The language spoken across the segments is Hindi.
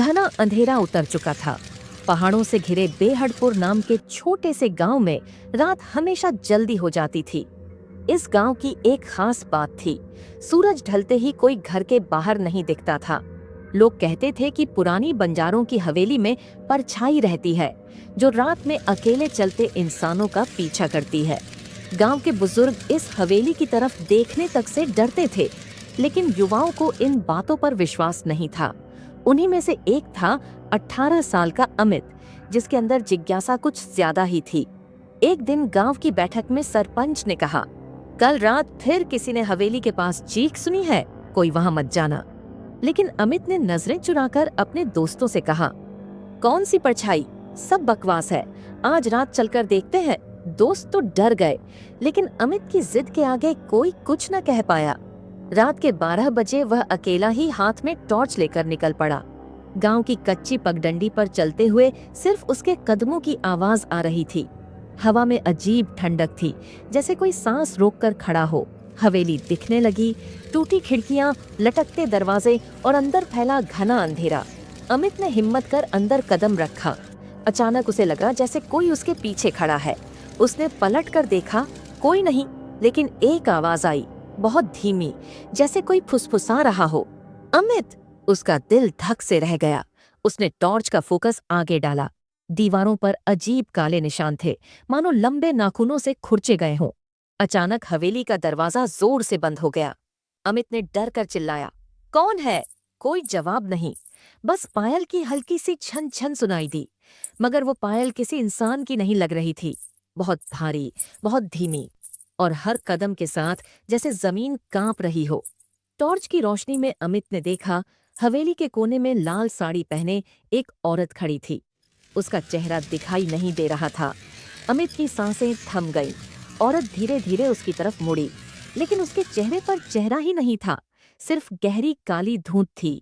घना अंधेरा उतर चुका था। पहाड़ों से घिरे बेहड़पुर नाम के छोटे से गांव में रात हमेशा जल्दी हो जाती थी। इस गांव की एक खास बात थी, सूरज ढलते ही कोई घर के बाहर नहीं दिखता था। लोग कहते थे कि पुरानी बंजारों की हवेली में परछाई रहती है, जो रात में अकेले चलते इंसानों का पीछा करती है। गांव के बुजुर्ग इस हवेली की तरफ देखने तक से डरते थे, लेकिन युवाओं को इन बातों पर विश्वास नहीं था। उन्हीं में से एक था 18 साल का अमित, जिसके अंदर जिज्ञासा कुछ ज्यादा ही थी। एक दिन गांव की बैठक में सरपंच ने कहा, कल रात फिर किसी ने हवेली के पास चीख सुनी है, कोई वहां मत जाना। लेकिन अमित ने नजरें चुराकर अपने दोस्तों से कहा, कौन सी परछाई, सब बकवास है, आज रात चलकर देखते हैं। दोस्त तो डर गए, लेकिन अमित की जिद के आगे कोई कुछ न कह पाया। रात के 12 बजे वह अकेला ही हाथ में टॉर्च लेकर निकल पड़ा। गांव की कच्ची पगडंडी पर चलते हुए सिर्फ उसके कदमों की आवाज आ रही थी। हवा में अजीब ठंडक थी, जैसे कोई सांस रोककर खड़ा हो। हवेली दिखने लगी, टूटी खिड़कियां, लटकते दरवाजे और अंदर फैला घना अंधेरा। अमित ने हिम्मत कर अंदर कदम रखा। अचानक उसे लगा जैसे कोई उसके पीछे खड़ा है। उसने पलट कर देखा, कोई नहीं, लेकिन एक आवाज आई, बहुत धीमी, जैसे कोई फुसफुसा रहा हो। अमित! उसका दिल धक से रह गया। उसने टॉर्च का फोकस आगे डाला। दीवारों पर अजीब काले निशान थे, मानो लंबे नाखूनों से खुरचे गए हों। अचानक हवेली का दरवाजा जोर से बंद हो गया। अमित ने डर कर चिल्लाया, कौन है? कोई जवाब नहीं, बस पायल की हल्की सी छन छन सुनाई दी। मगर वो पायल किसी इंसान की नहीं लग रही थी, बहुत भारी, बहुत धीमी, और हर कदम के साथ जैसे जमीन कांप रही हो। टॉर्च की रोशनी में अमित ने देखा, हवेली के कोने में लाल साड़ी पहने एक औरत खड़ी थी। उसका चेहरा दिखाई नहीं दे रहा था। अमित की सांसें थम गईं। औरत धीरे धीरे उसकी तरफ मुड़ी, लेकिन उसके चेहरे पर चेहरा ही नहीं था, सिर्फ गहरी काली धुंध थी।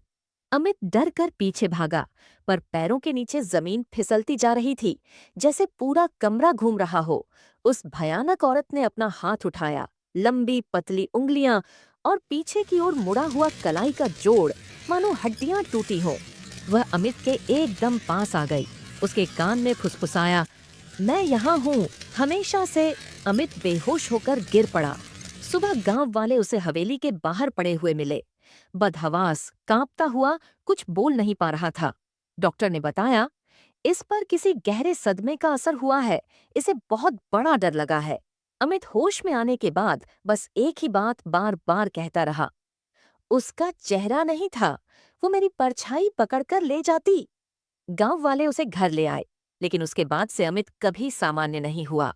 अमित डर कर पीछे भागा, पर पैरों के नीचे जमीन फिसलती जा रही थी, जैसे पूरा कमरा घूम रहा हो। उस भयानक औरत ने अपना हाथ उठाया, लंबी पतली उंगलियां और पीछे की ओर मुड़ा हुआ कलाई का जोड़, मानो हड्डियां टूटी हो। वह अमित के एकदम पास आ गई। उसके कान में फुसफुसाया, मैं यहाँ हूँ, हमेशा से। अमित बेहोश होकर गिर पड़ा। सुबह गांव वाले उसे हवेली के बाहर पड़े हुए मिले। बदहवास, कांपता हुआ, कुछ बोल नहीं पा रहा था। डॉक्टर ने बताया, इस पर किसी गहरे सदमे का असर हुआ है, इसे बहुत बड़ा डर लगा है। अमित होश में आने के बाद बस एक ही बात बार बार कहता रहा, उसका चेहरा नहीं था, वो मेरी परछाई पकड़कर ले जाती। गांव वाले उसे घर ले आए, लेकिन उसके बाद से अमित कभी सामान्य नहीं हुआ।